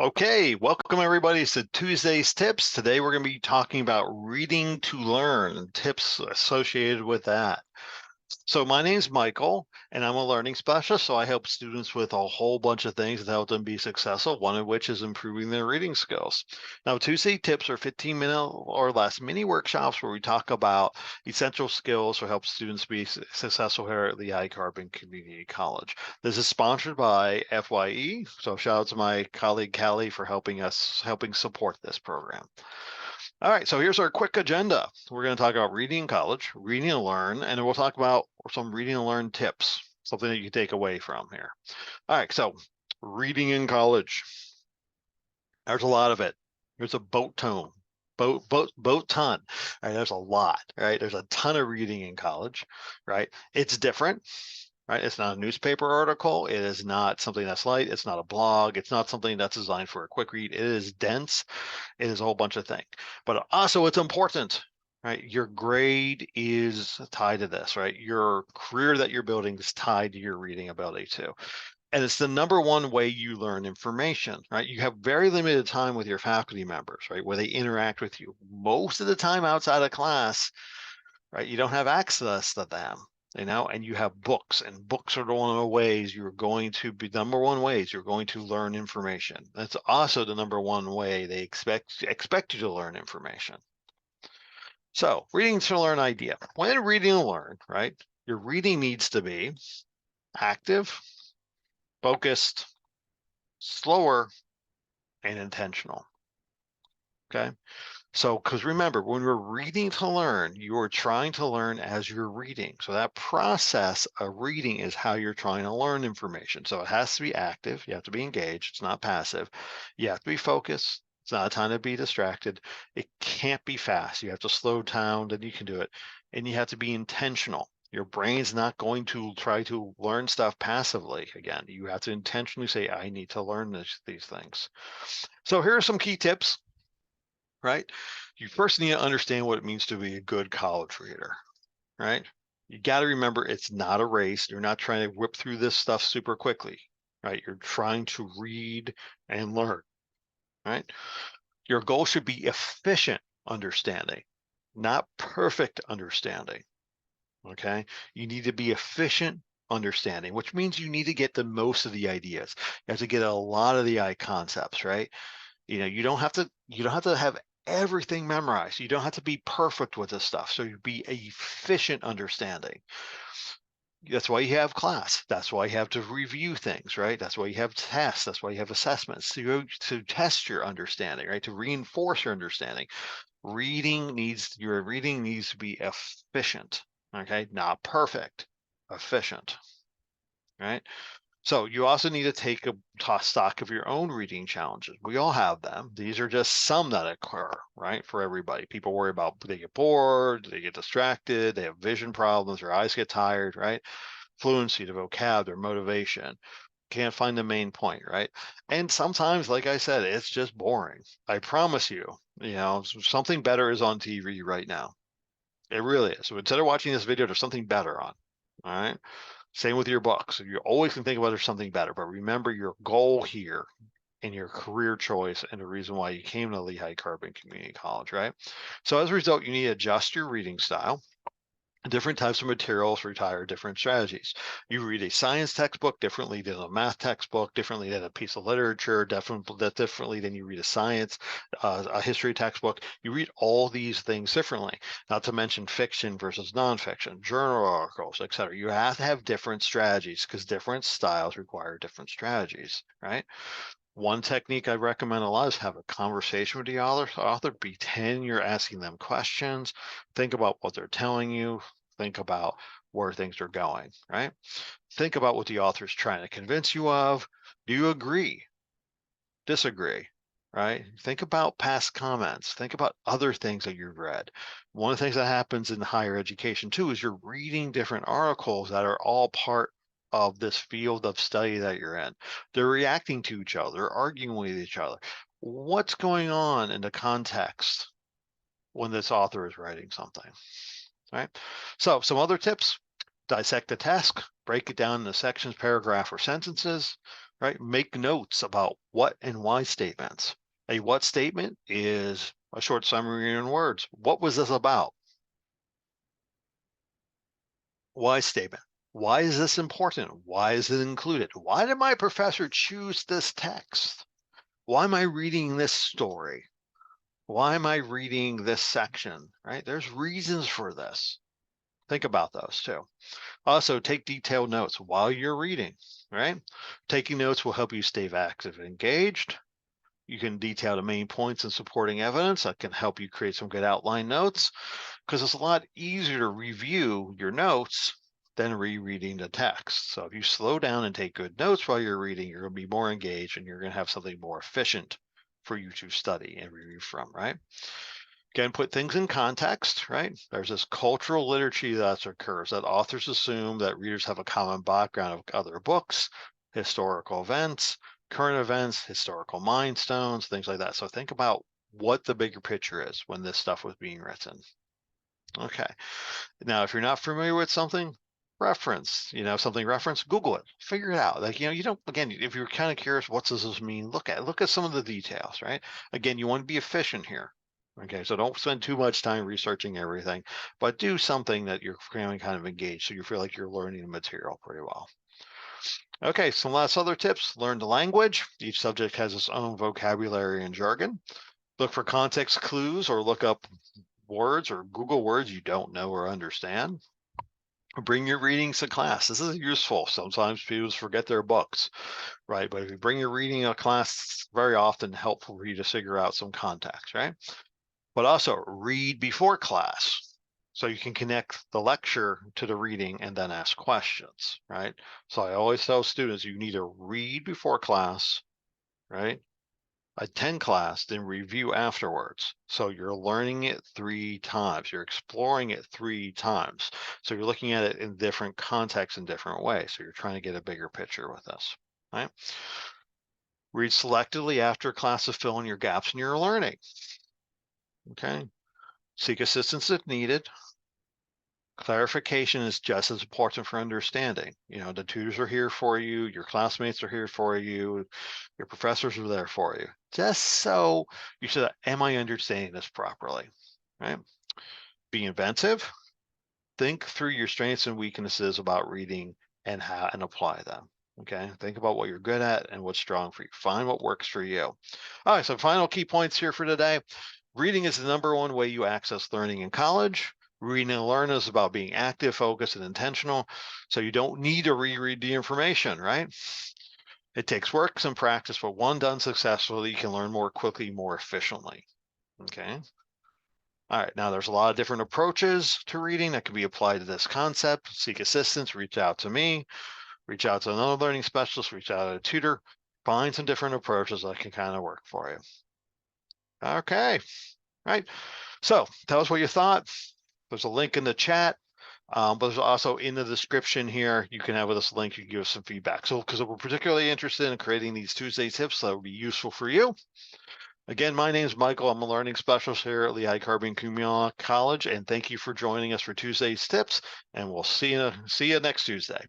Okay, welcome everybody to Tuesday's Tips. Today we're going to be talking about reading to learn and tips associated with that. So my name's Michael, and I'm a learning specialist, so I help students with a whole bunch of things to help them be successful, one of which is improving their reading skills. Now, Tuesday Tips are 15-minute or less mini workshops where we talk about essential skills to help students be successful here at Lehigh Carbon Community College. This is sponsored by FYE, so shout out to my colleague Callie for helping support this program. All right, so here's our quick agenda. We're going to talk about reading in college, reading to learn, and then we'll talk about some reading and learn tips, something that you can take away from here. All right, so reading in college. There's a lot of it. There's a boat ton. All right, there's a lot, right? There's a ton of reading in college, right? It's different, right? It's not a newspaper article. It is not something that's light. It's not a blog. It's not something that's designed for a quick read. It is dense. It is a whole bunch of things. But also it's important, right? Your grade is tied to this, right? Your career that you're building is tied to your reading ability too. And it's the number one way you learn information, right? You have very limited time with your faculty members, right? Where they interact with you. Most of the time outside of class, right? You don't have access to them, and you have books, and books are the one of the ways you're going to be number one ways you're going to learn information. That's also the number one way they expect you to learn information. So reading to learn idea. When reading to learn, right? Your reading needs to be active, focused, slower, and intentional. Okay. So, because remember, when we're reading to learn, you are trying to learn as you're reading. So that process of reading is how you're trying to learn information. So it has to be active. You have to be engaged. It's not passive. You have to be focused. It's not a time to be distracted. It can't be fast. You have to slow down, then you can do it. And you have to be intentional. Your brain's not going to try to learn stuff passively. Again, you have to intentionally say, I need to learn these things. So here are some key tips, right? You first need to understand what it means to be a good college reader, right? You got to remember it's not a race. You're not trying to whip through this stuff super quickly, right? You're trying to read and learn, right? Your goal should be efficient understanding, not perfect understanding, okay? You need to be efficient understanding, which means you need to get the most of the ideas. You have to get a lot of the concepts, right? You don't have to have everything memorized. You don't have to be perfect with this stuff. So you be efficient understanding. That's why you have class. That's why you have to review things, right? That's why you have tests. That's why you have assessments to test your understanding, right? To reinforce your understanding. Your reading needs to be efficient, okay? Not perfect, efficient, right? So you also need to take a stock of your own reading challenges. We all have them. These are just some that occur, right, for everybody. People worry about they get bored, they get distracted, they have vision problems, their eyes get tired, right? Fluency, the vocab, their motivation. Can't find the main point, right? And sometimes, like I said, it's just boring. I promise you, something better is on TV right now. It really is. So instead of watching this video, there's something better on, all right? Same with your books. You always can think about there's something better, but remember your goal here and your career choice and the reason why you came to Lehigh Carbon Community College, right? So as a result, you need to adjust your reading style. Different types of materials require different strategies. You read a science textbook differently than a math textbook, differently than a piece of literature, differently than you read a history textbook. You read all these things differently, not to mention fiction versus nonfiction, journal articles, etc. You have to have different strategies because different styles require different strategies, right? One technique I recommend a lot is have a conversation with the author. Pretend you're asking them questions. Think about what they're telling you. Think about where things are going, right? Think about what the author's trying to convince you of. Do you agree? Disagree? Right? Think about past comments. Think about other things that you've read. One of the things that happens in higher education too is you're reading different articles that are all part of this field of study that you're in. They're reacting to each other, arguing with each other. What's going on in the context when this author is writing something, right? So some other tips: dissect the text, break it down into sections, paragraph, or sentences, right? Make notes about what and why statements. A what statement is a short summary in words. What was this about? Why statement. Why is this important? Why is it included? Why did my professor choose this text? Why am I reading this story? Why am I reading this section, right? There's reasons for this. Think about those too. Also, take detailed notes while you're reading, right? Taking notes will help you stay active and engaged. You can detail the main points and supporting evidence. That can help you create some good outline notes because it's a lot easier to review your notes than rereading the text. So if you slow down and take good notes while you're reading, you're going to be more engaged and you're going to have something more efficient for you to study and review from, right? Again, put things in context, right? There's this cultural literature that occurs that authors assume that readers have a common background of other books, historical events, current events, historical milestones, things like that. So think about what the bigger picture is when this stuff was being written. Okay. Now, if you're not familiar with something, something reference, Google it, figure it out. Like, you don't, again, if you're kind of curious, what does this mean? Look at some of the details, right? Again, you want to be efficient here. Okay, so don't spend too much time researching everything, but do something that you're feeling kind of engaged so you feel like you're learning the material pretty well. Okay, some last other tips. Learn the language. Each subject has its own vocabulary and jargon. Look for context clues or look up words or Google words you don't know or understand. Bring your readings to class. This is useful. Sometimes people forget their books, right? But if you bring your reading to class, it's very often helpful for you to figure out some context, right? But also read before class so you can connect the lecture to the reading and then ask questions, right? So I always tell students you need to read before class, right? Attend class, then review afterwards. So you're learning it 3 times. You're exploring it 3 times. So you're looking at it in different contexts in different ways. So you're trying to get a bigger picture with this, right? Read selectively after class to fill in your gaps in your learning. Okay. Seek assistance if needed. Clarification is just as important for understanding. The tutors are here for you, your classmates are here for you, your professors are there for you. Just so you say, am I understanding this properly? Right? Be inventive. Think through your strengths and weaknesses about reading and apply them. Okay. Think about what you're good at and what's strong for you. Find what works for you. All right. So final key points here for today. Reading is the #1 way you access learning in college. Reading and Learn is about being active, focused, and intentional. So you don't need to reread the information, right? It takes work and practice, but one done successfully, you can learn more quickly, more efficiently. Okay. All right. Now there's a lot of different approaches to reading that can be applied to this concept. Seek assistance, reach out to me, reach out to another learning specialist, reach out to a tutor, find some different approaches that can kind of work for you. Okay. Right. So tell us what you thought. There's a link in the chat, but there's also in the description here, you can have with this link, you can give us some feedback. So, because we're particularly interested in creating these Tuesday tips that would be useful for you. Again, my name is Michael. I'm a learning specialist here at Lehigh Carbine Community College, and thank you for joining us for Tuesday's tips, and we'll see you next Tuesday.